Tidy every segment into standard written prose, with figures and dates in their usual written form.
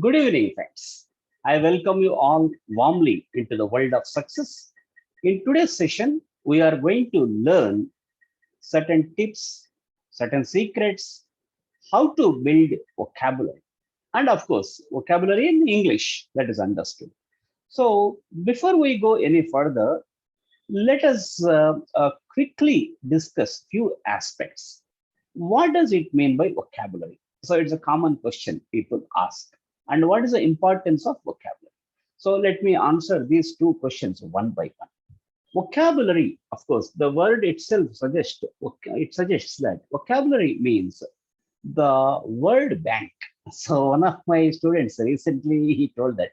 Good evening, friends. I welcome you all warmly into the world of success. In today's session, we are going to learn certain tips, certain secrets, how to build vocabulary. And of course, vocabulary in English that is understood. So, before we go any further, let us quickly discuss few aspects. What does it mean by vocabulary? So it's a common question people ask. And what is the importance of vocabulary? So let me answer these two questions one by one. Vocabulary, of course, the word itself suggests that vocabulary means the word bank. So one of my students recently he told that,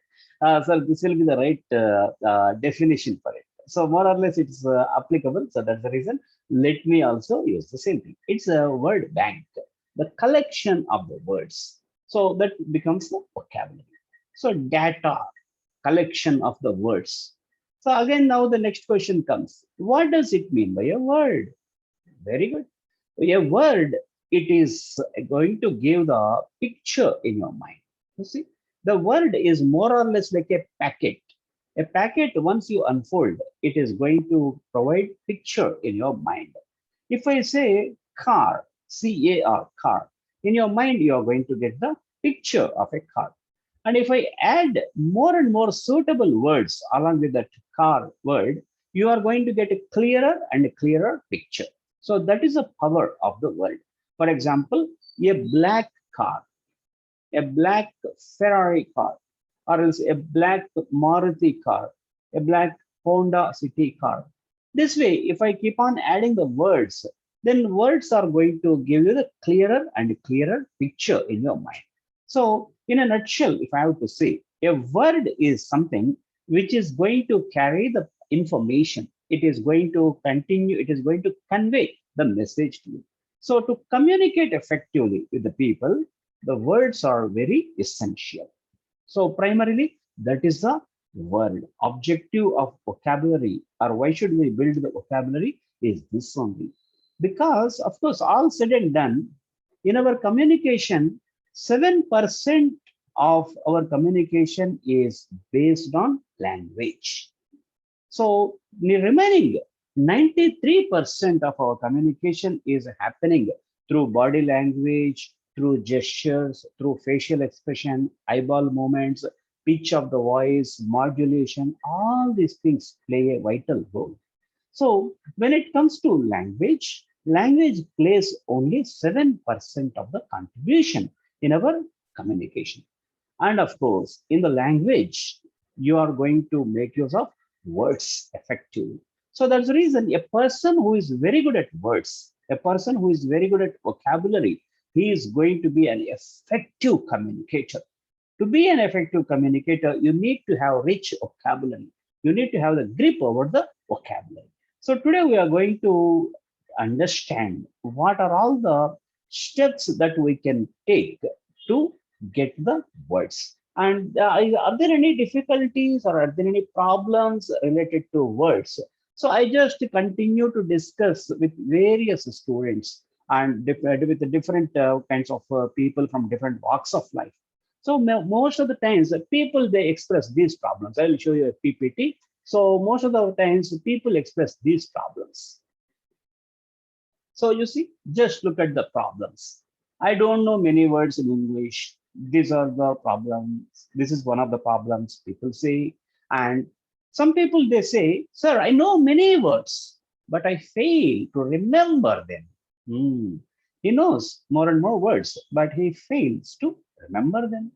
so this will be the right definition for it. So more or less it's applicable. So that's the reason. Let me also use the same thing. It's a word bank, the collection of the words. So that becomes the vocabulary. So data, collection of the words. So again, now the next question comes. What does it mean by a word? Very good. A word, it is going to give the picture in your mind. You see, the word is more or less like a packet. A packet, once you unfold, it is going to provide picture in your mind. If I say car, C-A-R, car, in your mind, you are going to get the picture of a car. And if I add more and more suitable words along with that car word, you are going to get a clearer and a clearer picture. So that is the power of the word. For example, a black car, a black Ferrari car, or else a black Maruti car, a black Honda City car. This way, if I keep on adding the words, then words are going to give you the clearer and clearer picture in your mind. So, in a nutshell, if I have to say, a word is something which is going to carry the information. It is going to continue, it is going to convey the message to you. So, to communicate effectively with the people, the words are very essential. So primarily, that is the word. Objective of vocabulary, or why should we build the vocabulary, is this only. Because, of course, all said and done, in our communication, 7% of our communication is based on language. So the remaining 93% of our communication is happening through body language, through gestures, through facial expression, eyeball movements, pitch of the voice, modulation, all these things play a vital role. So when it comes to language, language plays only 7% of the contribution in our communication. And of course, in the language, you are going to make use of words effectively. So that's the reason a person who is very good at words, a person who is very good at vocabulary, he is going to be an effective communicator. To be an effective communicator, you need to have rich vocabulary. You need to have the grip over the vocabulary. So today we are going to understand what are all the steps that we can take to get the words. And are there any difficulties or are there any problems related to words? So I just continue to discuss with various students and with the different kinds of people from different walks of life. So most of the times, people they express these problems. I will show you a PPT. So most of the times, people express these problems. So you see, just look at the problems. I don't know many words in English. These are the problems. This is one of the problems people say. And some people they say, sir, I know many words, but I fail to remember them. Hmm. He knows more and more words, but he fails to remember them.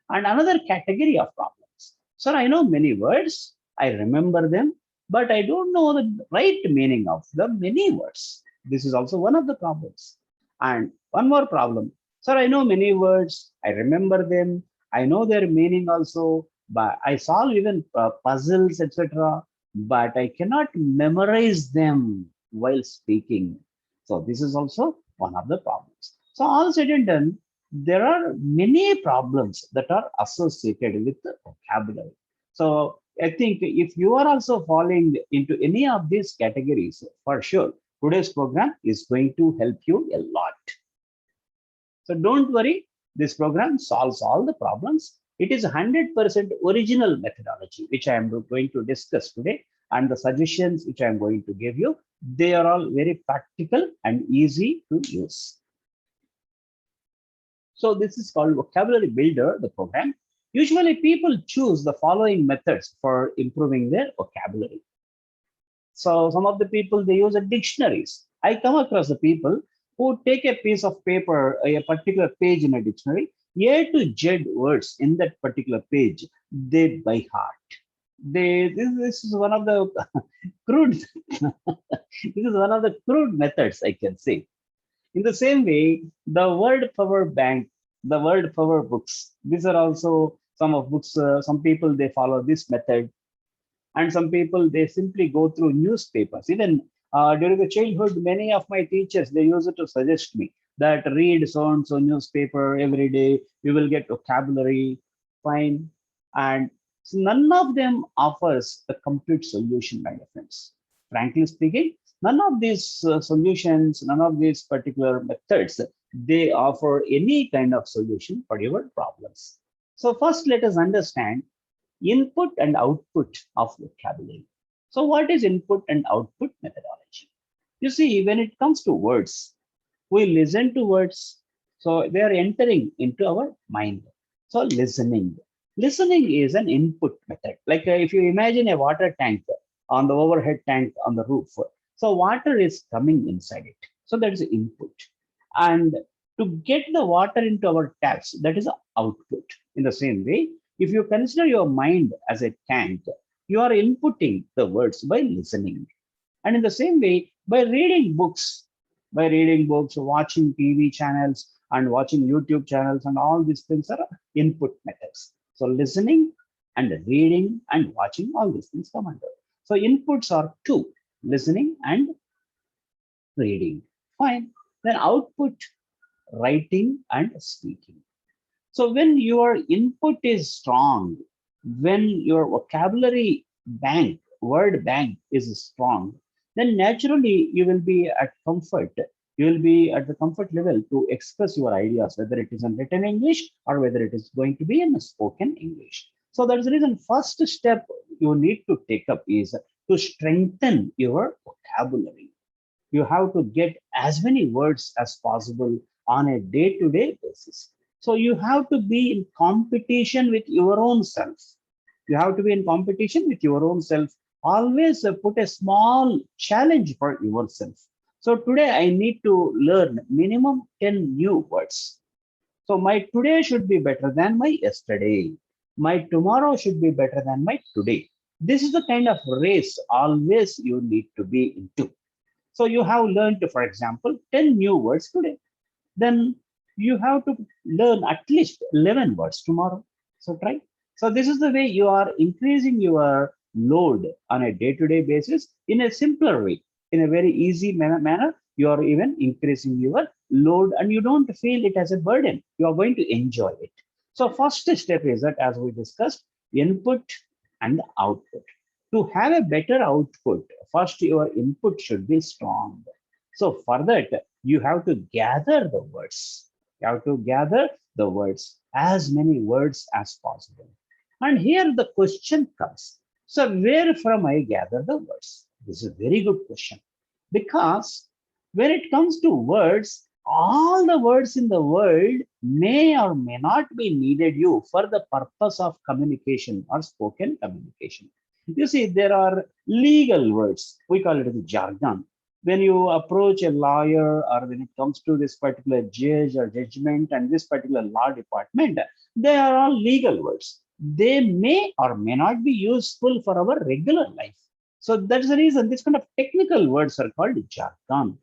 And another category of problems. Sir, I know many words, I remember them, but I don't know the right meaning of the many words. This is also one of the problems. And one more problem. Sir, I know many words, I remember them, I know their meaning also, but I solve even puzzles, etc. But I cannot memorize them while speaking. So this is also one of the problems. So all said and done, there are many problems that are associated with the vocabulary. So I think if you are also falling into any of these categories, for sure, today's program is going to help you a lot. So don't worry, this program solves all the problems. It is 100% original methodology, which I am going to discuss today. And the suggestions which I am going to give you, they are all very practical and easy to use. So this is called Vocabulary Builder, the program. Usually people choose the following methods for improving their vocabulary. So some of the people, they use a dictionaries. I come across the people who take a piece of paper, a particular page in a dictionary, A to Z words in that particular page, they by heart. This is one of the crude this is one of the crude methods, I can say. In the same way, the word power bank, the word power books, these are also some of books. Some people, they follow this method, and some people, they simply go through newspapers. Even during the childhood, many of my teachers, they used to suggest me that read so and so newspaper every day, you will get vocabulary. Fine. And so none of them offers a complete solution, my friends. Frankly speaking, none of these solutions, none of these particular methods, they offer any kind of solution for your problems. So first, let us understand input and output of vocabulary. So what is input and output methodology? You see, when it comes to words, we listen to words. So they are entering into our mind. So listening. Listening is an input method. Like if you imagine a water tank on the overhead tank on the roof. So water is coming inside it. So that is input. And to get the water into our taps, that is output. In the same way, if you consider your mind as a tank, you are inputting the words by listening. And in the same way, by reading books, watching TV channels, and watching YouTube channels, and all these things are input methods. So listening and reading and watching, all these things come under. So inputs are two, listening and reading. Fine. Then output, writing and speaking. So when your input is strong, when your vocabulary bank, word bank is strong, then naturally you will be at comfort. You will be at the comfort level to express your ideas, whether it is in written English or whether it is going to be in spoken English. So that's the reason first step you need to take up is to strengthen your vocabulary. You have to get as many words as possible on a day-to-day basis. So you have to be in competition with your own self. You have to be in competition with your own self. Always put a small challenge for yourself. So today I need to learn minimum 10 new words. So my today should be better than my yesterday. My tomorrow should be better than my today. This is the kind of race always you need to be into. So you have learned, for example, 10 new words today. Then you have to learn at least 11 words tomorrow. So try. So this is the way you are increasing your load on a day-to-day basis in a simpler way, in a very easy manner. You are even increasing your load and you don't feel it as a burden. You are going to enjoy it. So first step is that, as we discussed, input and output. To have a better output, first your input should be strong. So for that, you have to gather the words. You have to gather the words, as many words as possible. And here the question comes. So where from I gather the words? This is a very good question. Because when it comes to words, all the words in the world may or may not be needed you for the purpose of communication or spoken communication. You see, there are legal words. We call it as jargon. When you approach a lawyer or when it comes to this particular judge or judgment and this particular law department, they are all legal words. They may or may not be useful for our regular life. So that's the reason this kind of technical words are called jargon.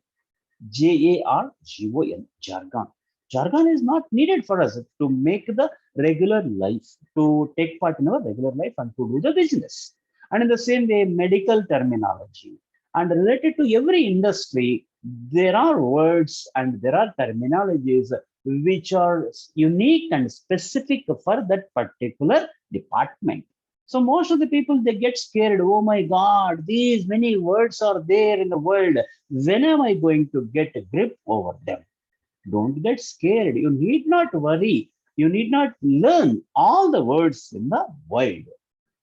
Jargon. Jargon. Jargon is not needed for us to make the regular life, to take part in our regular life and to do the business. And in the same way, medical terminology. And related to every industry, there are words and there are terminologies which are unique and specific for that particular department. So most of the people, they get scared. Oh my God, these many words are there in the world. When am I going to get a grip over them? Don't get scared. You need not worry. You need not learn all the words in the world.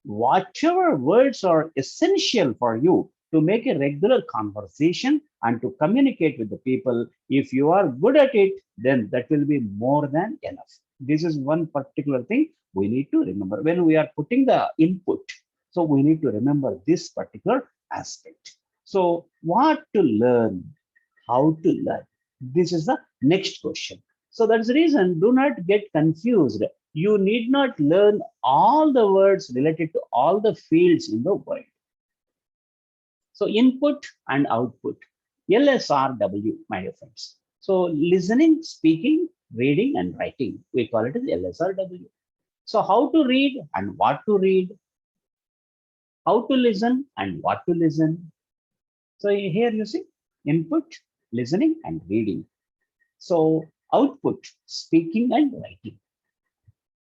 Whatever words are essential for you to make a regular conversation and to communicate with the people, if you are good at it, then that will be more than enough. This is one particular thing we need to remember when we are putting the input. So we need to remember this particular aspect. So what to learn, how to learn, this is the next question. So that's the reason, do not get confused. You need not learn all the words related to all the fields in the world. So input and output, LSRW, my dear friends. So listening, speaking, reading, and writing, we call it as LSRW. So how to read and what to read, how to listen and what to listen. So here you see input, listening, and reading. So output, speaking and writing.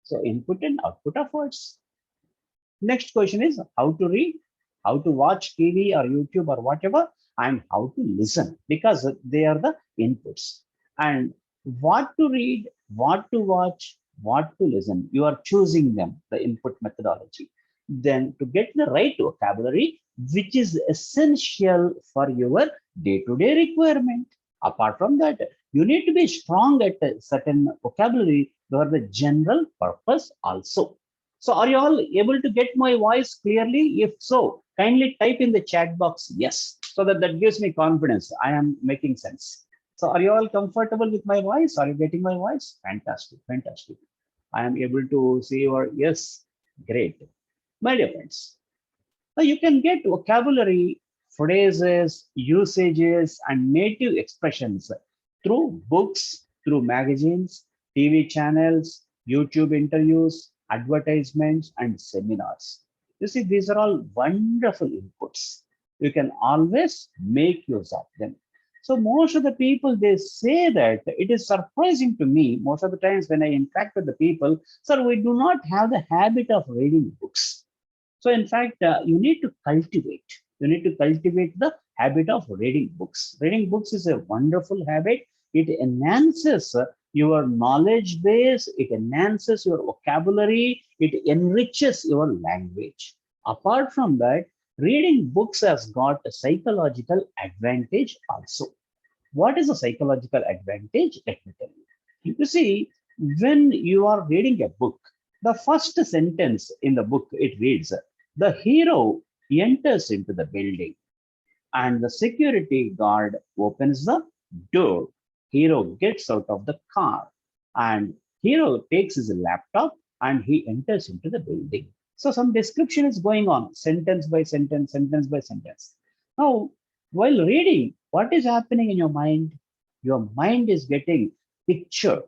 So input and output of words. Next question is how to read, how to watch TV or YouTube or whatever, and how to listen, because they are the inputs. And what to read, what to watch, what to listen, you are choosing them, the input methodology. Then to get the right vocabulary, which is essential for your day-to-day requirement. Apart from that, you need to be strong at a certain vocabulary for the general purpose also. So are you all able to get my voice clearly? If so, kindly type in the chat box yes, so that gives me confidence. I am making sense. So are you all comfortable with my voice? Are you getting my voice? Fantastic, fantastic. I am able to see your yes. Great. My dear friends, now you can get vocabulary, phrases, usages, and native expressions through books, through magazines, TV channels, YouTube interviews, advertisements, and seminars. You see, these are all wonderful inputs. You can always make use of them. So most of the people, they say that it is surprising to me most of the times when I interact with the people, sir, we do not have the habit of reading books. So in fact, you need to cultivate. You need to cultivate the habit of reading books. Reading books is a wonderful habit. It enhances your knowledge base. It enhances your vocabulary. It enriches your language. Apart from that, reading books has got a psychological advantage also. What is a psychological advantage? Let me tell you. You see, when you are reading a book, the first sentence in the book, it reads, the hero enters into the building and the security guard opens the door. Hero gets out of the car and hero takes his laptop and he enters into the building. So some description is going on, sentence by sentence, sentence by sentence. Now, while reading, what is happening in your mind? Your mind is getting picture.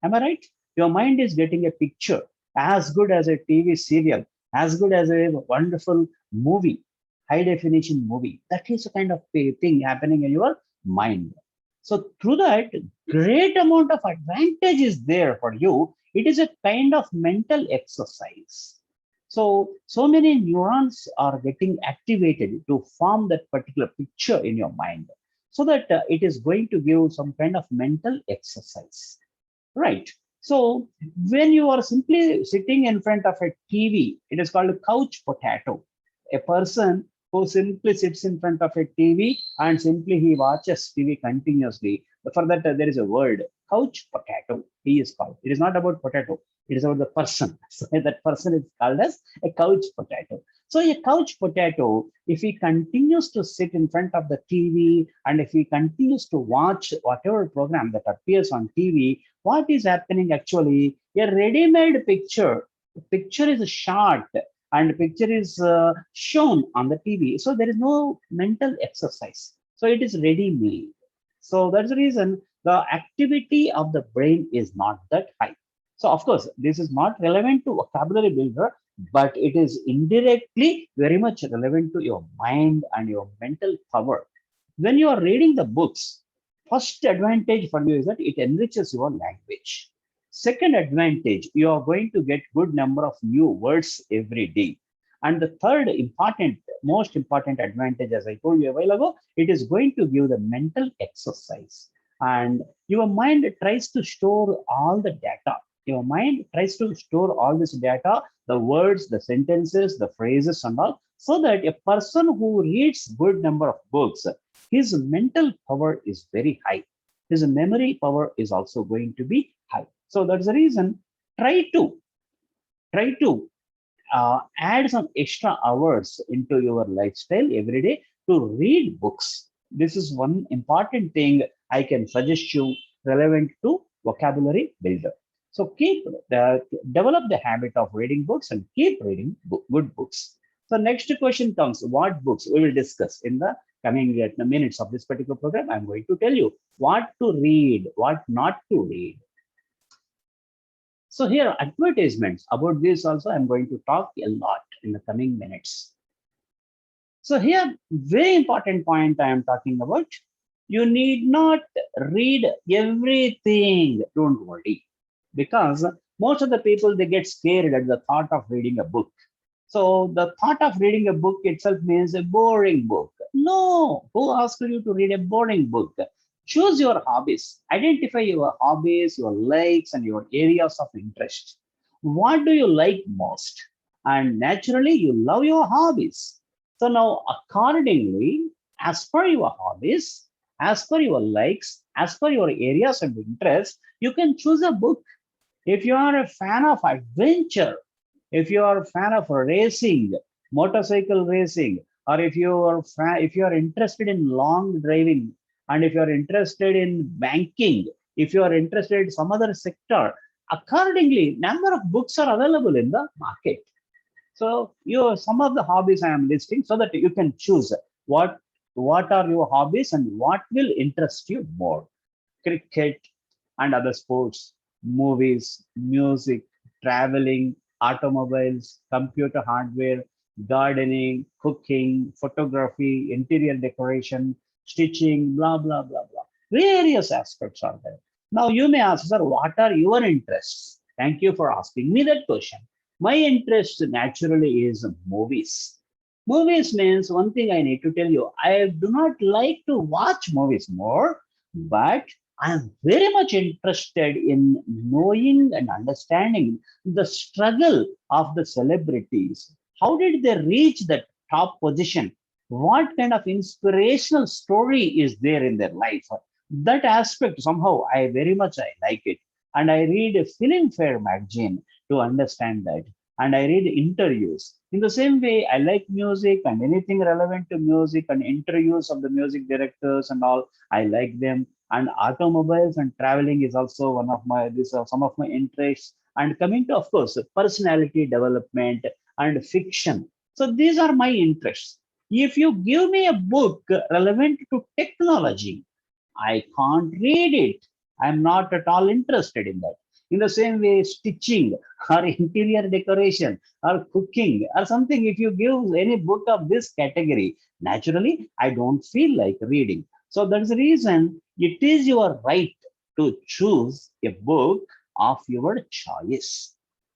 Am I right? Your mind is getting a picture as good as a TV serial, as good as a wonderful movie, high definition movie. That is a kind of thing happening in your mind. So through that, great amount of advantage is there for you. It is a kind of mental exercise. So many neurons are getting activated to form that particular picture in your mind, so that it is going to give some kind of mental exercise, right? So when you are simply sitting in front of a TV, it is called a couch potato. A person who simply sits in front of a TV and simply he watches TV continuously. For that, there is a word, couch potato. He is called. It is not about potato. It is about the person. So that person is called as a couch potato. So a couch potato, if he continues to sit in front of the TV and if he continues to watch whatever program that appears on TV, what is happening actually? A ready-made picture. The picture is shot and the picture is shown on the TV. So there is no mental exercise. So it is ready-made. So that's the reason the activity of the brain is not that high. So of course, this is not relevant to vocabulary builder, but it is indirectly very much relevant to your mind and your mental power. When you are reading the books, first advantage for you is that it enriches your language. Second advantage, you are going to get good number of new words every day. And the third important, most important advantage, as I told you a while ago, it is going to give the mental exercise. And your mind tries to store all the data. Your mind tries to store all this data, the words, the sentences, the phrases, and all, so that a person who reads good number of books, his mental power is very high. His memory power is also going to be high. So that's the reason. Try to add some extra hours into your lifestyle every day to read books. This is one important thing I can suggest you relevant to vocabulary builder. So develop the habit of reading books and keep reading good books. So next question comes, what books we will discuss in the coming minutes of this particular program. I'm going to tell you what to read, what not to read. So here advertisements about this also I'm going to talk a lot in the coming minutes. So here very important point I am talking about. You need not read everything. Don't worry, because most of the people they get scared at the thought of reading a book. So the thought of reading a book itself means a boring book. No, who asked you to read a boring book? Choose your hobbies. Identify your hobbies, your likes, and your areas of interest. What do you like most? And naturally, you love your hobbies. So now, accordingly, as per your hobbies, as per your likes, as per your areas of interest, you can choose a book. If you are a fan of adventure, if you are a fan of racing, motorcycle racing, or if you are interested in long driving, and if you are interested in banking, if you are interested in some other sector, accordingly, number of books are available in the market. So you some of the hobbies I am listing so that you can choose what are your hobbies and what will interest you more. Cricket and other sports, movies, music, traveling, automobiles, computer hardware, gardening, cooking, photography, interior decoration, stitching, blah, blah, blah, blah. Various aspects are there. Now you may ask, sir, what are your interests? Thank you for asking me that question. My interest naturally is movies. Movies means one thing I need to tell you. I do not like to watch movies more, but I am very much interested in knowing and understanding the struggle of the celebrities. How did they reach that top position? What kind of inspirational story is there in their life? That aspect somehow I very much I like it. And I read a Filmfare magazine to understand that. And I read interviews. In the same way, I like music and anything relevant to music and interviews of the music directors and all. I like them. And automobiles and traveling is also one of my these are some of my interests. And coming to, of course, personality development and fiction. So these are my interests. If you give me a book relevant to technology, I can't read it. I'm not at all interested in that. In the same way, stitching or interior decoration or cooking or something, if you give any book of this category, naturally, I don't feel like reading. So that's the reason it is your right to choose a book of your choice.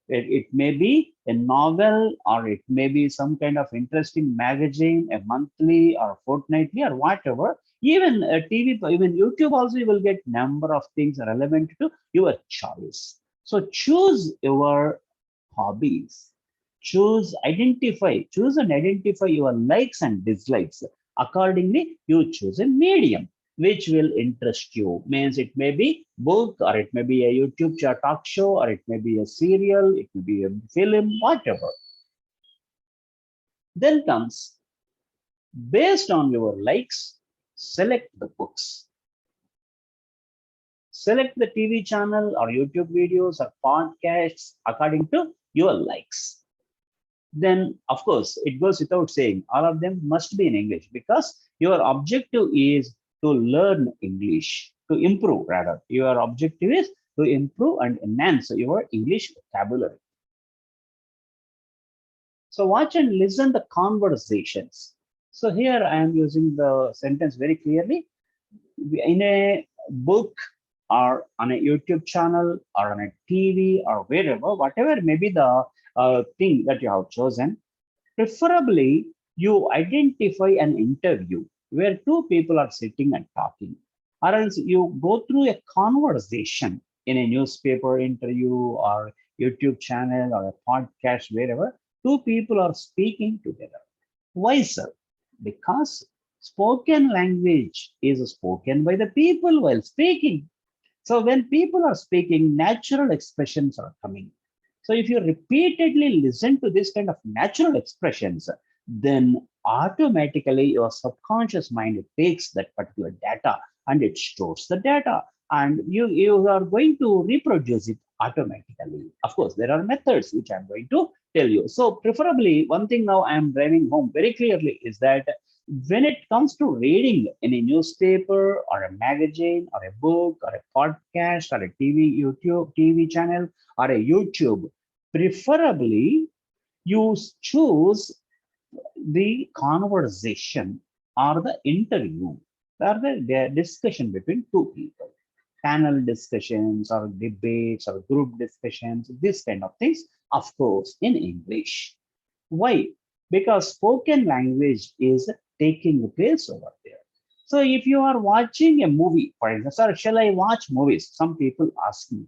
It may be a novel or it may be some kind of interesting magazine, a monthly or fortnightly or whatever. Even a TV, even YouTube also, you will get number of things relevant to your choice. So choose your hobbies. Choose and identify your likes and dislikes. Accordingly, you choose a medium which will interest you. Means it may be book or it may be a YouTube talk show or it may be a serial, it may be a film, whatever. Then comes based on your likes, select the books. Select the TV channel or YouTube videos or podcasts according to your likes. Then, of course, it goes without saying, all of them must be in English because your objective is to learn English, to improve rather. Your objective is to improve and enhance your English vocabulary. So watch and listen the conversations. So here I am using the sentence very clearly. In a book or on a YouTube channel or on a TV or wherever, whatever may be the thing that you have chosen, preferably you identify an interview where two people are sitting and talking, or else you go through a conversation in a newspaper interview or YouTube channel or a podcast, wherever, two people are speaking together. Why, sir? Because spoken language is spoken by the people while speaking. So when people are speaking, natural expressions are coming. So if you repeatedly listen to this kind of natural expressions, then automatically your subconscious mind takes that particular data and it stores the data, and you are going to reproduce it automatically. Of course, there are methods which I'm going to tell you. So preferably, one thing now I am driving home very clearly is that when it comes to reading in a newspaper or a magazine or a book or a podcast or a TV channel or a YouTube, preferably you choose the conversation or the interview or the discussion between two people, panel discussions or debates or group discussions, this kind of things, of course, in English. Why? Because spoken language is taking place over there. So if you are watching a movie, for example, sir, shall I watch movies? Some people ask me.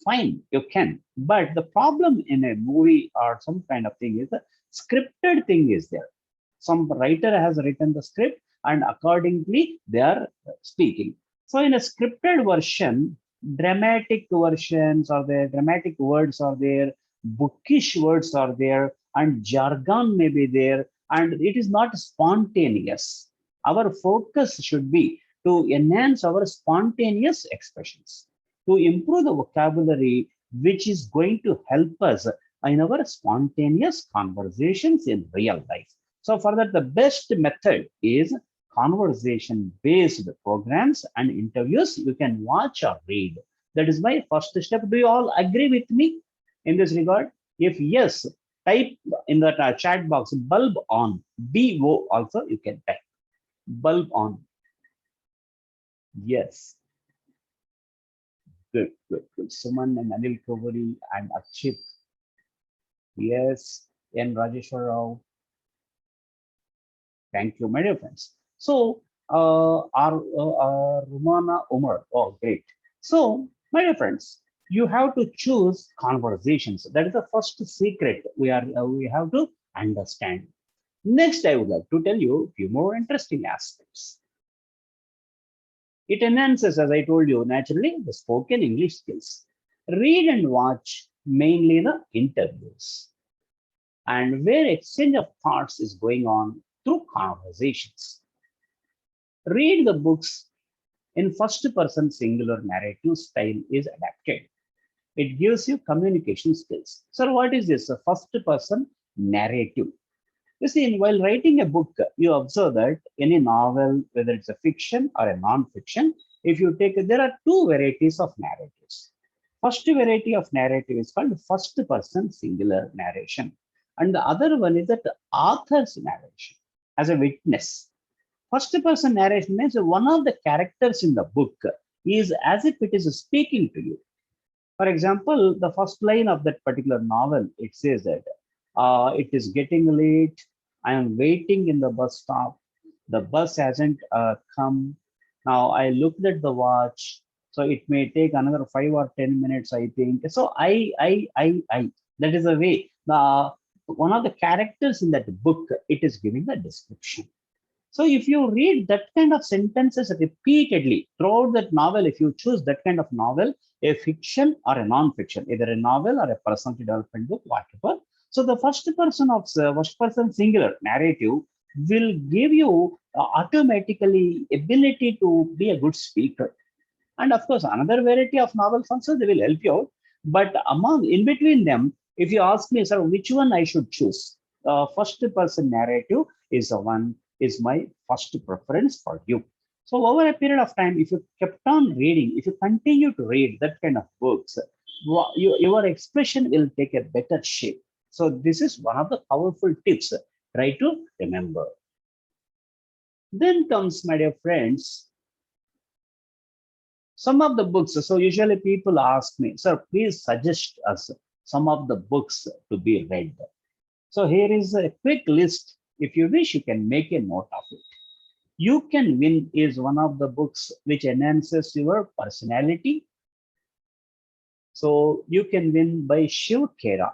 Fine, you can. But the problem in a movie or some kind of thing is the scripted thing is there. Some writer has written the script and accordingly they are speaking. So in a scripted version, dramatic versions are there, dramatic words are there, bookish words are there, and jargon may be there, and it is not spontaneous. Our focus should be to enhance our spontaneous expressions, to improve the vocabulary, which is going to help us in our spontaneous conversations in real life. So, for that, the best method is conversation based programs and interviews you can watch or read. That is my first step. Do you all agree with me in this regard? If yes, type in the chat box bulb on. BO also you can type bulb on. Yes. Good, good, good. Suman and Anil Kovuri and Akshit. Yes. N. Rajeshwar Rao. Thank you, my dear friends. So, our Rumana Umar. Oh, great. So, my dear friends, you have to choose conversations. That is the first secret we have to understand. Next, I would like to tell you a few more interesting aspects. It enhances, as I told you, naturally the spoken English skills. Read and watch mainly the interviews and where exchange of thoughts is going on through conversations. Read the books in first person singular narrative style is adapted. It gives you communication skills. So, what is this? A first person narrative. You see, while writing a book, you observe that any novel, whether it's a fiction or a non-fiction, if you take there are two varieties of narratives. First variety of narrative is called first person singular narration, and the other one is that the author's narration as a witness. First person narration means one of the characters in the book is as if it is speaking to you. For example, the first line of that particular novel, it says that it is getting late. I am waiting in the bus stop. The bus hasn't come. Now I looked at the watch, so it may take another 5 or 10 minutes, I think. So I. That is the way. The one of the characters in that book, it is giving the description. So if you read that kind of sentences repeatedly throughout that novel, if you choose that kind of novel, a fiction or a non-fiction, either a novel or a personality development book, whatever. So the first person singular narrative will give you automatically ability to be a good speaker. And of course, another variety of novels also they will help you out. But among in between them, if you ask me, sir, which one I should choose? First person narrative is the one is my first preference for you. So over a period of time, if you kept on reading, if you continue to read that kind of books, your expression will take a better shape. So this is one of the powerful tips. Try to remember. Then comes, my dear friends, some of the books. So usually people ask me, sir, please suggest us some of the books to be read. So here is a quick list. If you wish, you can make a note of it. You Can Win is one of the books which enhances your personality. So you can win by Shiv Khera.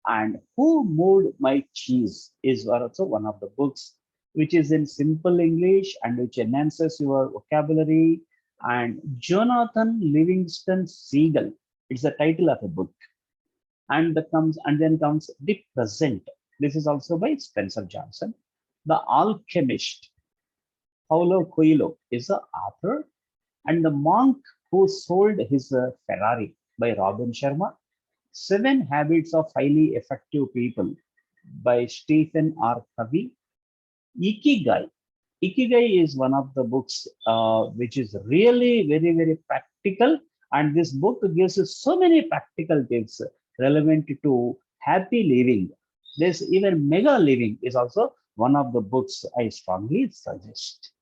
And Who Moved My Cheese is also one of the books which is in simple English and which enhances your vocabulary. And Jonathan Livingston Seagull, it's the title of a book. And then comes The Present. This is also by Spencer Johnson. The Alchemist, Paulo Coelho is the author. And The Monk Who Sold His Ferrari by Robin Sharma. Seven Habits of Highly Effective People by Stephen R. Covey. Ikigai. Ikigai is one of the books which is really very, very practical. And this book gives us so many practical tips relevant to happy living. This even mega living is also one of the books I strongly suggest.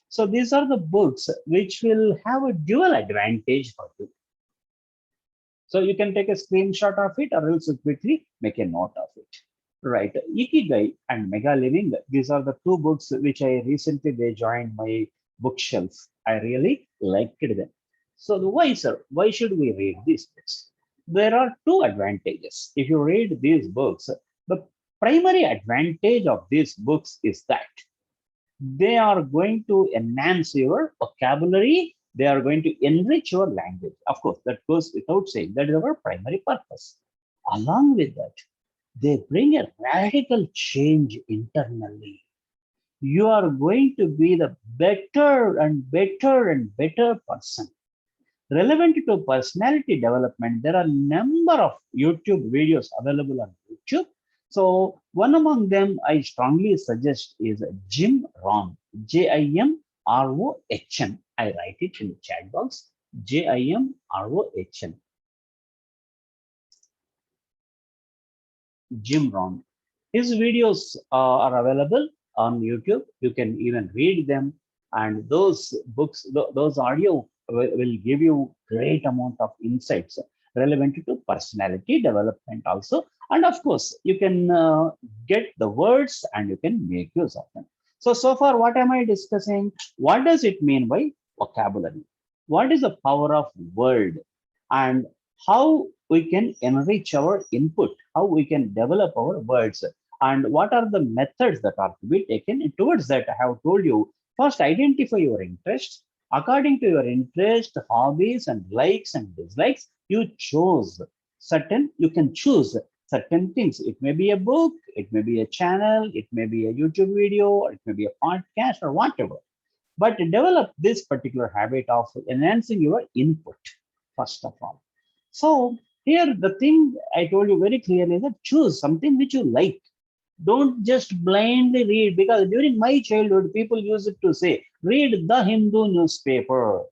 So these are the books which will have a dual advantage for you. So you can take a screenshot of it or else quickly make a note of it. Right. Ikigai and Mega Living, these are the two books which I recently they joined my bookshelf. I really liked them. So why, sir? Why should we read these books? There are two advantages. If you read these books, the primary advantage of these books is that they are going to enhance your vocabulary. They are going to enrich your language. Of course, that goes without saying. That is our primary purpose. Along with that, they bring a radical change internally. You are going to be the better and better and better person. Relevant to personality development, there are a number of YouTube videos available on YouTube. So one among them I strongly suggest is Jim Rohn, Jimrohn. I write it in the chat box, Jimrohn. Jim Rohn. His videos are available on YouTube. You can even read them, and those books, those audio will give you great amount of insights relevant to personality development also. And of course, you can get the words and you can make use of them. So far, what am I discussing? What does it mean by vocabulary? What is the power of word? And how we can enrich our input, how we can develop our words, and what are the methods that are to be taken. And towards that, I have told you, first identify your interests. According to your interest, hobbies, and likes and dislikes, you can choose certain things. It may be a book, it may be a channel, it may be a YouTube video, or it may be a podcast or whatever. But develop this particular habit of enhancing your input, first of all. So here the thing I told you very clearly is that choose something which you like. Don't just blindly read, because during my childhood, people used to say, read the Hindu newspaper.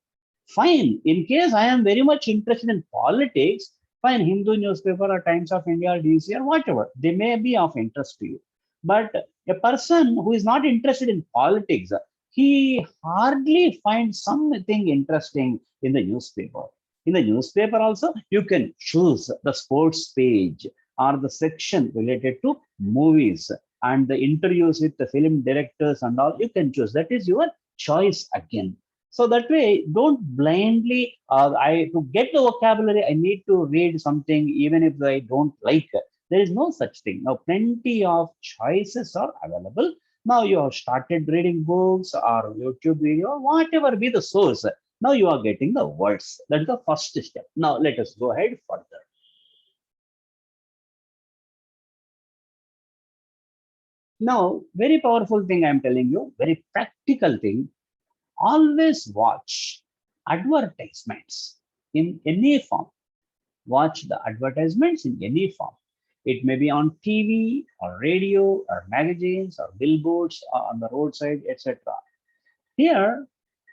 Fine. In case I am very much interested in politics, fine, Hindu newspaper or Times of India or DC or whatever, they may be of interest to you. But a person who is not interested in politics, he hardly finds something interesting in the newspaper. In the newspaper also, you can choose the sports page or the section related to movies and the interviews with the film directors and all. You can choose. That is your choice again. So that way, don't blindly. To get the vocabulary, I need to read something even if I don't like it. There is no such thing. Now, plenty of choices are available. Now you have started reading books or YouTube video, whatever be the source. Now you are getting the words. That's the first step. Now let us go ahead further. Now, very powerful thing I'm telling you, very practical thing. Always watch advertisements in any form. Watch the advertisements in any form. It may be on TV or radio or magazines or billboards or on the roadside, etc. Here,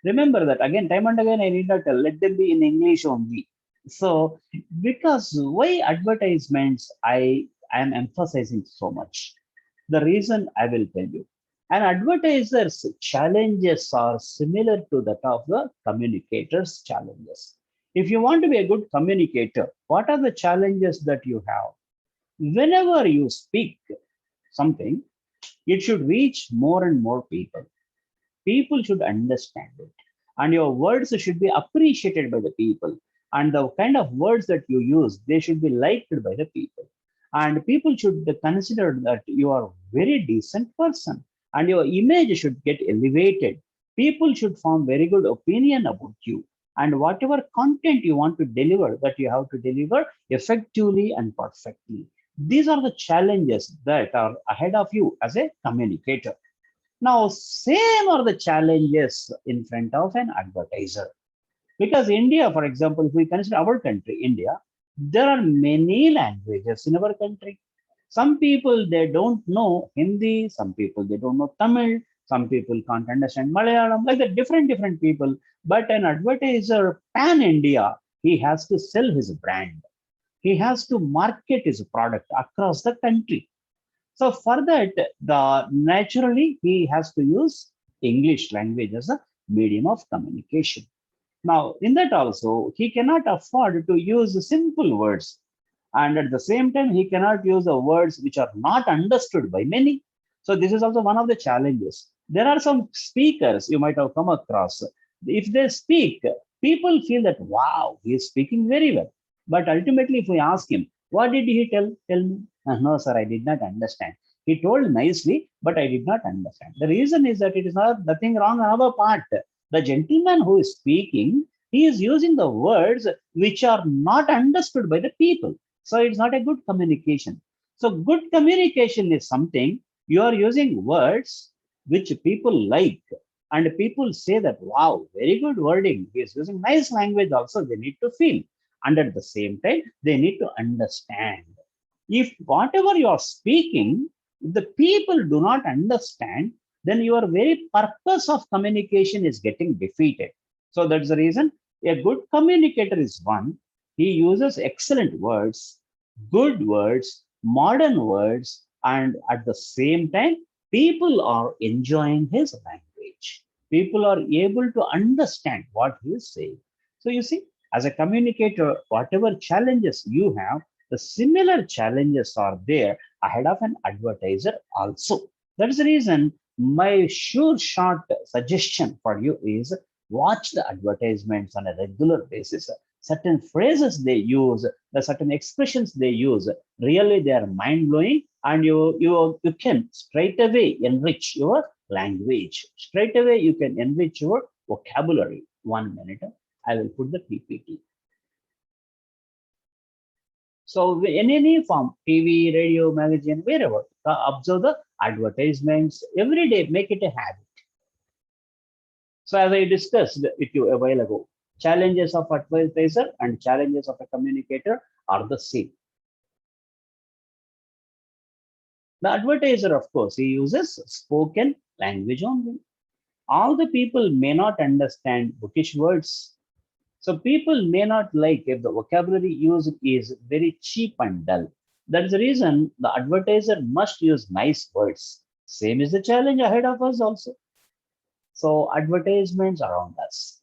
remember that again, time and again, I need not tell, let them be in English only. So, because why advertisements I am emphasizing so much? The reason I will tell you. An advertiser's challenges are similar to that of the communicator's challenges. If you want to be a good communicator, what are the challenges that you have? Whenever you speak something, it should reach more and more people. People should understand it, and your words should be appreciated by the people. And the kind of words that you use, they should be liked by the people. And people should consider that you are very decent person and your image should get elevated. People should form very good opinion about you. And whatever content you want to deliver, that you have to deliver effectively and perfectly. These are the challenges that are ahead of you as a communicator. Now, same are the challenges in front of an advertiser. Because India, for example, if we consider our country, India, there are many languages in our country. Some people they don't know Hindi, some people they don't know Tamil, some people can't understand Malayalam, like the different people. But an advertiser pan India, he has to sell his brand. He has to market his product across the country. So for that, the naturally he has to use English language as a medium of communication. Now, in that also, he cannot afford to use simple words. And at the same time, he cannot use the words which are not understood by many. So this is also one of the challenges. There are some speakers you might have come across. If they speak, people feel that, wow, he is speaking very well. But ultimately, if we ask him, what did he tell? Tell me. No, sir, I did not understand. He told nicely, but I did not understand. The reason is that it is not nothing wrong on our part. The gentleman who is speaking, he is using the words which are not understood by the people. So it's not a good communication. So good communication is something you are using words which people like. And people say that, wow, very good wording. He is using nice language also. They need to feel. And at the same time, they need to understand. If whatever you are speaking, if the people do not understand, then your very purpose of communication is getting defeated. So that's the reason a good communicator is one. He uses excellent words, good words, modern words, and at the same time, people are enjoying his language. People are able to understand what he is saying. So you see, as a communicator, whatever challenges you have, the similar challenges are there ahead of an advertiser also. That is the reason my sure short suggestion for you is watch the advertisements on a regular basis. Certain phrases they use, the certain expressions they use, really they are mind blowing, and you can straight away enrich your language. Straight away you can enrich your vocabulary. 1 minute, I will put the PPT. So in any form, TV, radio, magazine, wherever, observe the advertisements every day, make it a habit. So as I discussed with you a while ago, challenges of advertiser and challenges of a communicator are the same. The advertiser, of course, he uses spoken language only. All the people may not understand bookish words. So people may not like if the vocabulary used is very cheap and dull. That's the reason the advertiser must use nice words. Same is the challenge ahead of us also. So advertisements around us.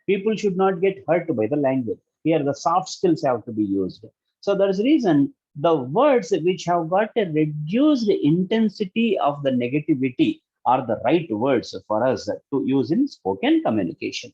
People should not get hurt by the language. Here the soft skills have to be used. So there is reason the words which have got a reduced intensity of the negativity are the right words for us to use in spoken communication.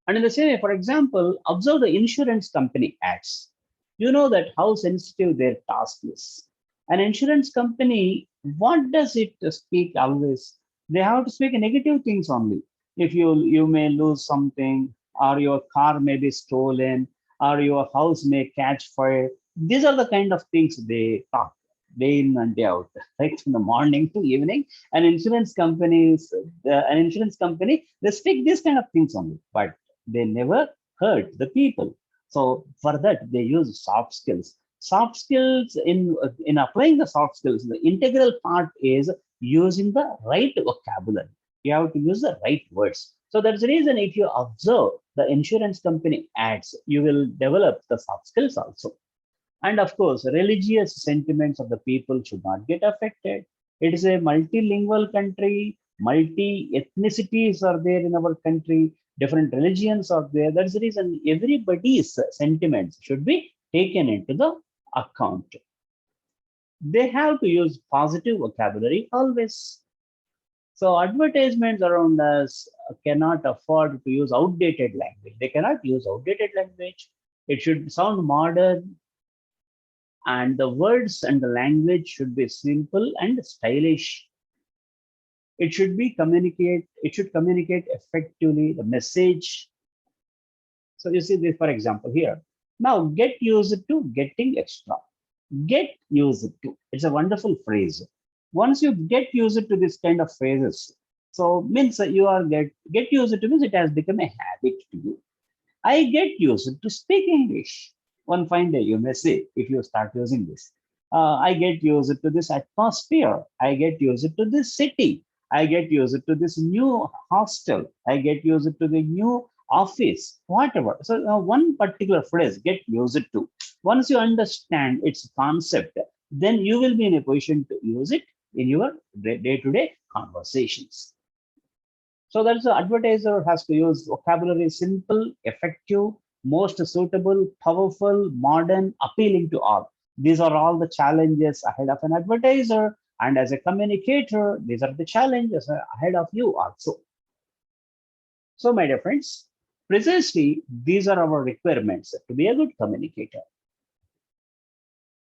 And in the same way, for example, observe the insurance company ads. You know that how sensitive their task is. An insurance company, what does it speak always? They have to speak negative things only. If you may lose something, or your car may be stolen, or your house may catch fire. These are the kind of things they talk day in and day out, right from the morning to evening. An insurance company, they speak these kind of things only, but they never hurt the people. So for that, they use soft skills. Soft skills in applying the soft skills, the integral part is using the right vocabulary. You have to use the right words. So that's the reason if you observe the insurance company ads, you will develop the soft skills also. And of course, religious sentiments of the people should not get affected. It is a multilingual country, multi ethnicities are there in our country, different religions are there. That's the reason everybody's sentiments should be taken into the account. They have to use positive vocabulary always. So advertisements around us cannot afford to use outdated language. They cannot use outdated language. It should sound modern, and the words and the language should be simple and stylish. It should communicate effectively the message. So you see this, for example, here. Now get used to getting extra. Get used to. It's a wonderful phrase. Once you get used to this kind of phrases, so means that you are get used to means it has become a habit to you. I get used to speak English. One fine day, you may say, if you start using this. I get used to this atmosphere. I get used to this city. I get used to this new hostel. I get used to the new office, whatever. So, one particular phrase, get used to. Once you understand its concept, then you will be in a position to use it in your day to day conversations. So that's the advertiser has to use vocabulary simple, effective, most suitable, powerful, modern, appealing to all. These are all the challenges ahead of an advertiser. And as a communicator, these are the challenges ahead of you also. So, my dear friends, precisely these are our requirements to be a good communicator.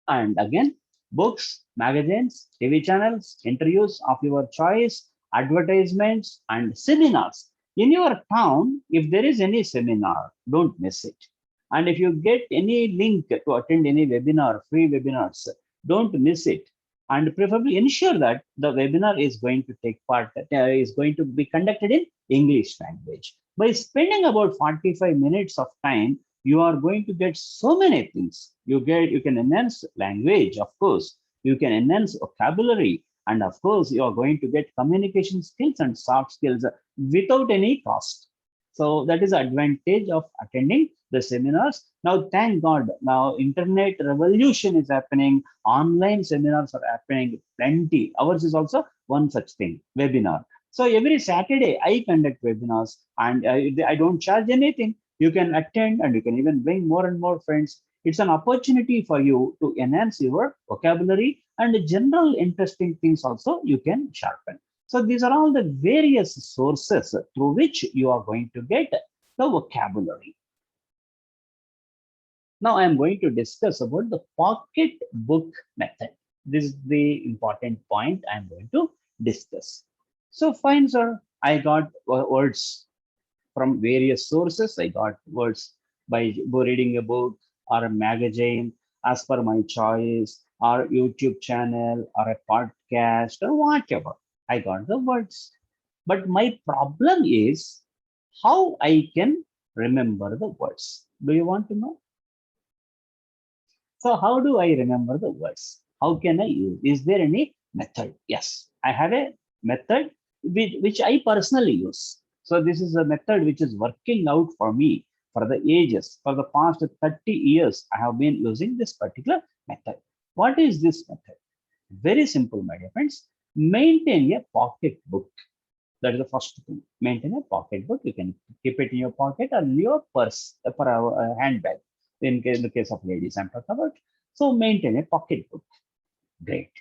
And again, books, magazines, TV channels, interviews of your choice, advertisements, and seminars. In your town, if there is any seminar, don't miss it. And if you get any link to attend any webinar, free webinars, don't miss it. And preferably ensure that the webinar is going to take part, is going to be conducted in English language. By spending about 45 minutes of time, you are going to get so many things. You can enhance language, of course, you can enhance vocabulary, and of course you are going to get communication skills and soft skills without any cost. So that is the advantage of attending the seminars. Now thank God, now internet revolution is happening, online seminars are happening plenty. Ours is also one such thing, webinar. So every Saturday I conduct webinars, and I don't charge anything. You can attend and you can even bring more and more friends. It's an opportunity for you to enhance your vocabulary, and general interesting things also you can sharpen. So these are all the various sources through which you are going to get the vocabulary. Now I am going to discuss about the pocket book method. This is the important point I am going to discuss. So fine, sir, I got words from various sources. I got words by reading a book or a magazine as per my choice, or YouTube channel or a podcast or whatever. I got the words. But my problem is how I can remember the words. Do you want to know? So how do I remember the words? How can I use? Is there any method? Yes, I have a method which I personally use. So this is a method which is working out for me for the ages. For the past 30 years, I have been using this particular method. What is this method? Very simple, my dear friends. Maintain a pocket book. That is the first thing. Maintain a pocket book. You can keep it in your pocket or in your purse for a handbag. In the case of ladies, I'm talking about. So maintain a pocket book. Great.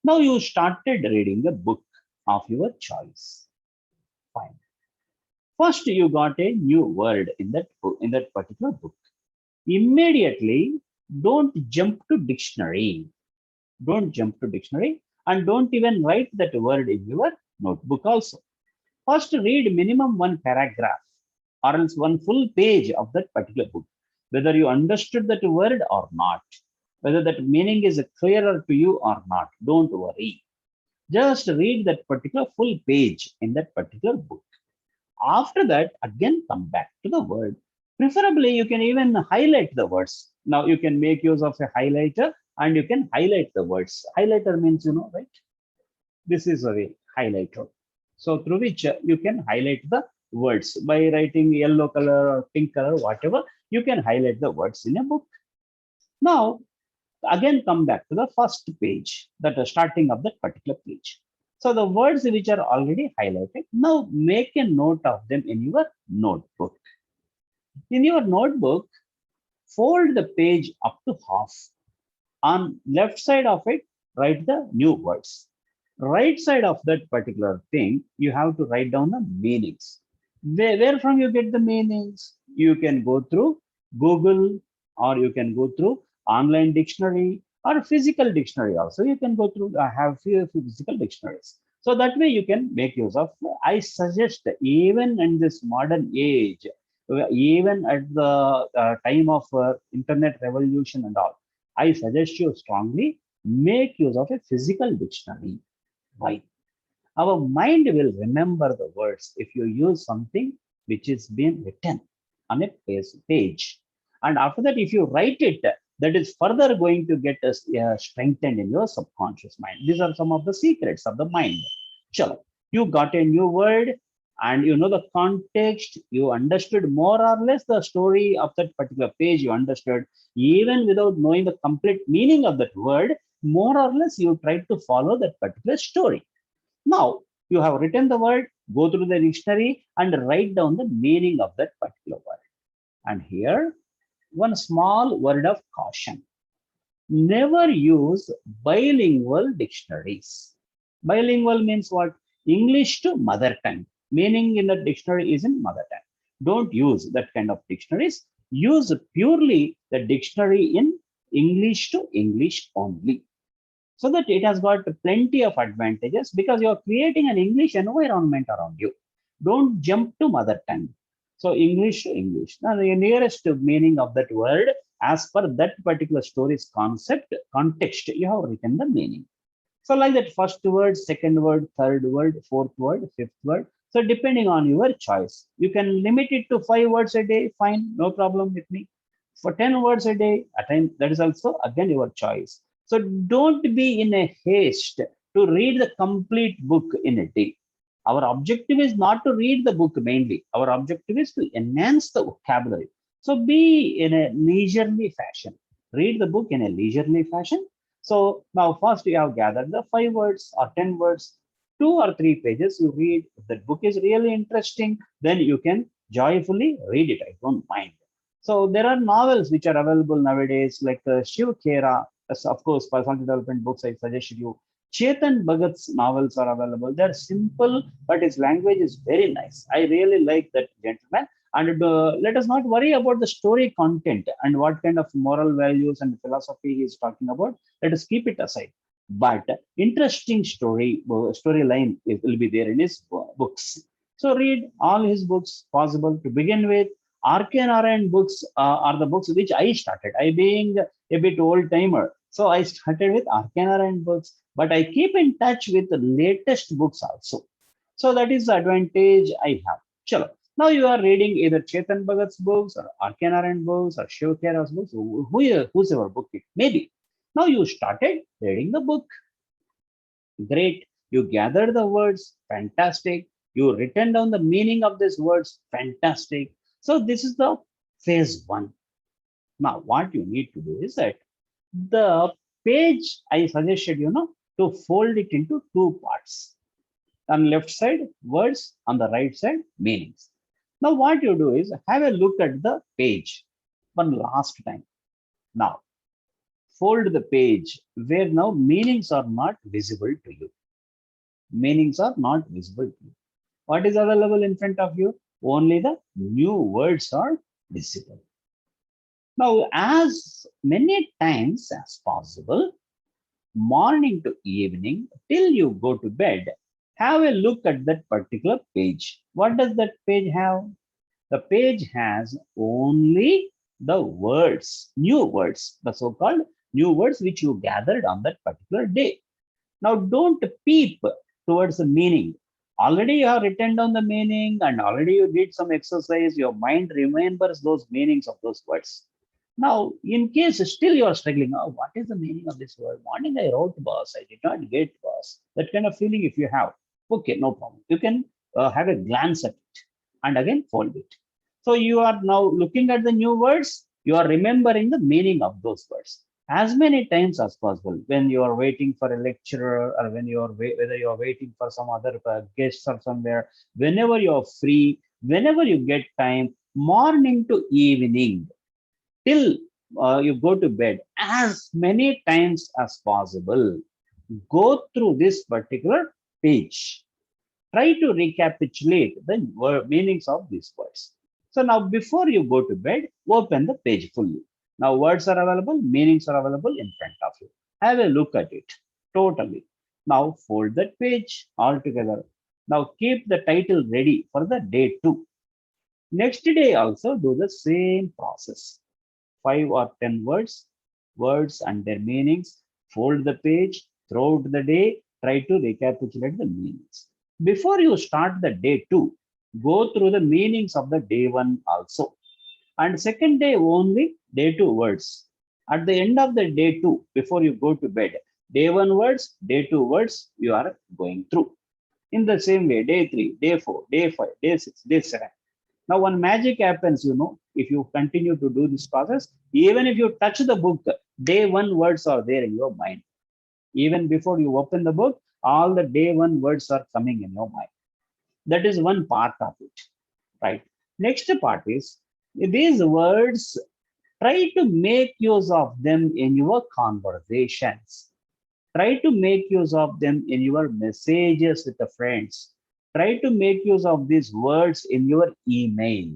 Now you started reading a book of your choice. Fine. First, you got a new word in that book, in that particular book. Immediately, don't jump to dictionary. Don't jump to dictionary, and don't even write that word in your notebook also. First, read minimum one paragraph or else one full page of that particular book, whether you understood that word or not, whether that meaning is clearer to you or not. Don't worry. Just read that particular full page in that particular book. After that, again come back to the word. Preferably, you can even highlight the words. Now you can make use of a highlighter and you can highlight the words. Highlighter means, you know, right? This is a way, highlighter. So through which you can highlight the words by writing yellow color or pink color, whatever, you can highlight the words in a book. Now, again come back to the first page, that is starting of that particular page. So the words which are already highlighted, now make a note of them in your notebook. In your notebook, fold the page up to half. On left side of it, write the new words. Right side of that particular thing, you have to write down the meanings. Where from you get the meanings? You can go through Google, or you can go through online dictionary or physical dictionary also. You can go through, I have few physical dictionaries. So that way you can make use of. I suggest, even in this modern age, even at the time of internet revolution and all, I suggest you strongly make use of a physical dictionary. Why? Our mind will remember the words if you use something which is being written on a page. And after that, if you write it, that is further going to get us strengthened in your subconscious mind. These are some of the secrets of the mind. Chalo, you got a new word, and you know the context, you understood more or less the story of that particular page, you understood, even without knowing the complete meaning of that word, more or less you tried to follow that particular story. Now you have written the word, go through the dictionary and write down the meaning of that particular word. And here, one small word of caution. Never use bilingual dictionaries. Bilingual means what? English to mother tongue. Meaning in the dictionary is in mother tongue. Don't use that kind of dictionaries. Use purely the dictionary in English to English only, so that it has got plenty of advantages, because you are creating an English environment around you. Don't jump to mother tongue. So English to English. Now the nearest meaning of that word, as per that particular story's concept, context, you have written the meaning. So like that, first word, second word, third word, fourth word, fifth word. So depending on your choice, you can limit it to 5 words a day. Fine, no problem with me. For 10 words a day, a time, that is also again your choice. So don't be in a haste to read the complete book in a day. Our objective is not to read the book mainly. Our objective is to enhance the vocabulary. So be in a leisurely fashion. Read the book in a leisurely fashion. So now first you have gathered the 5 words or 10 words, 2 or 3 pages you read. If that book is really interesting, then you can joyfully read it. I don't mind. So there are novels which are available nowadays, like Shiv Khera, of course, personal development books. I suggest you. Chetan Bhagat's novels are available. They're simple, but his language is very nice. I really like that gentleman. And let us not worry about the story content and what kind of moral values and philosophy he is talking about. Let us keep it aside. But interesting storyline will be there in his books. So read all his books possible to begin with. RK Narayan books are the books which I started. I being a bit old timer, so I started with RK Narayan books, but I keep in touch with the latest books also. So that is the advantage I have. Chalo. Now you are reading either Chetan Bhagat's books or RK Narayan books or Shiv Khera's books, whosoever book it may be. Now you started reading the book. Great. You gather the words. Fantastic. You written down the meaning of these words. Fantastic. So this is the phase one. Now what you need to do is that the page, I suggested, to fold it into two parts. On left side, words, on the right side, meanings. Now what you do is have a look at the page one last time. Now fold the page where now meanings are not visible to you. Meanings are not visible to you. What is available in front of you? Only the new words are visible. Now, as many times as possible, morning to evening, till you go to bed, have a look at that particular page. What does that page have? The page has only the words, new words, the so-called new words which you gathered on that particular day. Now, don't peep towards the meaning. Already you have written down the meaning and already you did some exercise. Your mind remembers those meanings of those words. Now, in case still you are struggling, oh, what is the meaning of this word? Morning I wrote boss, I did not get boss. That kind of feeling if you have, okay, no problem. You can have a glance at it and again fold it. So you are now looking at the new words, you are remembering the meaning of those words as many times as possible. When you are waiting for a lecturer, or when you are whether you are waiting for some other guests or somewhere, whenever you are free, whenever you get time, morning to evening, till you go to bed, as many times as possible, go through this particular page. Try to recapitulate the meanings of these words. So now before you go to bed, open the page fully. Now words are available, meanings are available in front of you. Have a look at it totally. Now fold that page all together. Now keep the title ready for the day 2. Next day also do the same process. 5 or 10 words, words and their meanings, fold the page throughout the day, try to recapitulate the meanings. Before you start the day 2, go through the meanings of the day 1 also. And second day only day 2 words. At the end of the day 2, before you go to bed, day 1 words, day 2 words you are going through. In the same way, day 3, day 4, day 5, day 6, day 7. Now, one magic happens, if you continue to do this process, even if you touch the book, day 1 words are there in your mind. Even before you open the book, all the day 1 words are coming in your mind. That is one part of it, right? Next part is these words, try to make use of them in your conversations. Try to make use of them in your messages with the friends. Try to make use of these words in your email.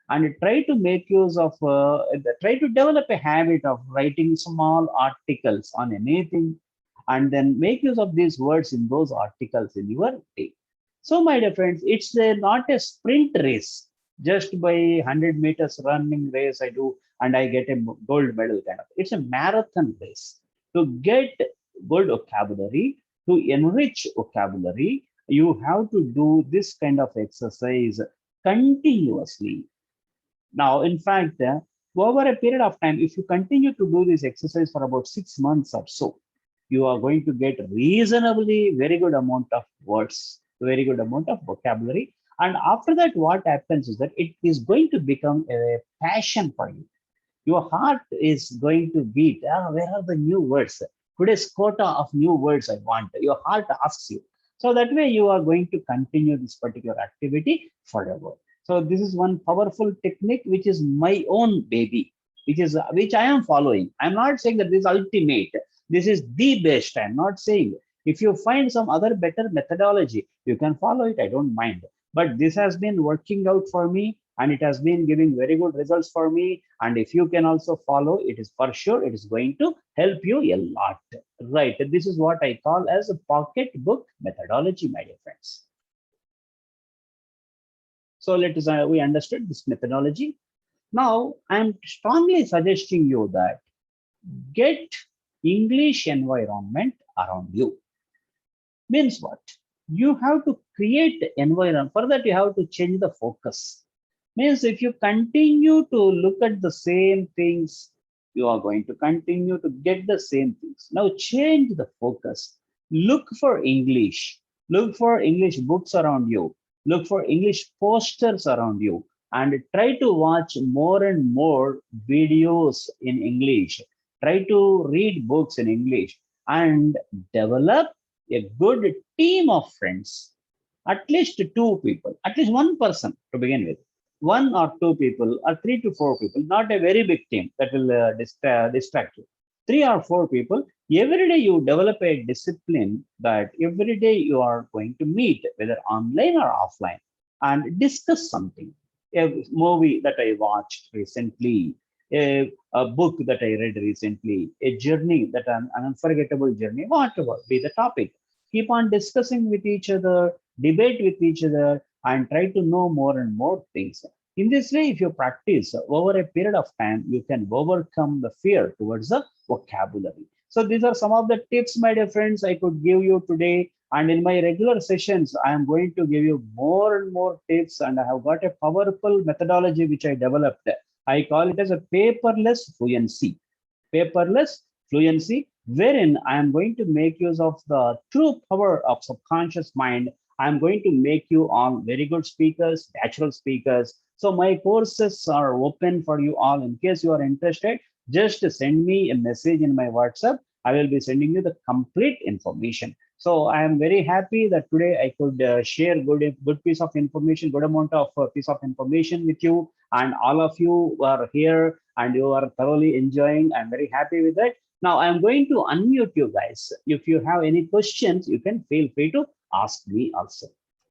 And try to make use of, try to develop a habit of writing small articles on anything. And then make use of these words in those articles in your day. So, my dear friends, it's not a sprint race. Just by 100 meters running race I do, and I get a gold medal kind of. It's a marathon race. To get good vocabulary, to enrich vocabulary, you have to do this kind of exercise continuously. Now, in fact, over a period of time, if you continue to do this exercise for about 6 months or so, you are going to get reasonably very good amount of words, very good amount of vocabulary. And after that, what happens is that it is going to become a passion for you. Your heart is going to beat. Where are the new words? Today's quota of new words I want. Your heart asks you. So that way you are going to continue this particular activity forever. So this is one powerful technique, which is my own baby, which I am following. I'm not saying that this is ultimate. This is the best. I'm not saying. If you find some other better methodology, you can follow it. I don't mind. But this has been working out for me, and it has been giving very good results for me. And if you can also follow, it is for sure it is going to help you a lot. Right. This is what I call as a pocket book methodology, my dear friends. So let us we understood this methodology. Now I'm strongly suggesting you that get English environment around you. Means what? You have to create environment. For that, you have to change the focus. Means if you continue to look at the same things, you are going to continue to get the same things. Now change the focus. Look for English. Look for English books around you. Look for English posters around you. And try to watch more and more videos in English. Try to read books in English and develop a good team of friends, at least 2 people, at least one person to begin with, 1 or 2 people, or 3 to 4 people, not a very big team that will distract you. 3 or 4 people, every day you develop a discipline that every day you are going to meet, whether online or offline, and discuss something. A movie that I watched recently, a book that I read recently, a journey that an unforgettable journey, whatever be the topic. Keep on discussing with each other, debate with each other, and try to know more and more things. In this way, if you practice over a period of time, you can overcome the fear towards the vocabulary. So these are some of the tips, my dear friends, I could give you today. And in my regular sessions, I am going to give you more and more tips. And I have got a powerful methodology which I developed. I call it as a paperless fluency. Paperless fluency, wherein I am going to make use of the true power of subconscious mind. I'm going to make you all very good speakers, natural speakers. So my courses are open for you all. In case you are interested, just send me a message in my WhatsApp. I will be sending you the complete information. So I am very happy that today I could share good piece of information, good amount of piece of information with you, and all of you are here and you are thoroughly enjoying. I'm very happy with that. Now I'm going to unmute you guys. If you have any questions, you can feel free to ask me also.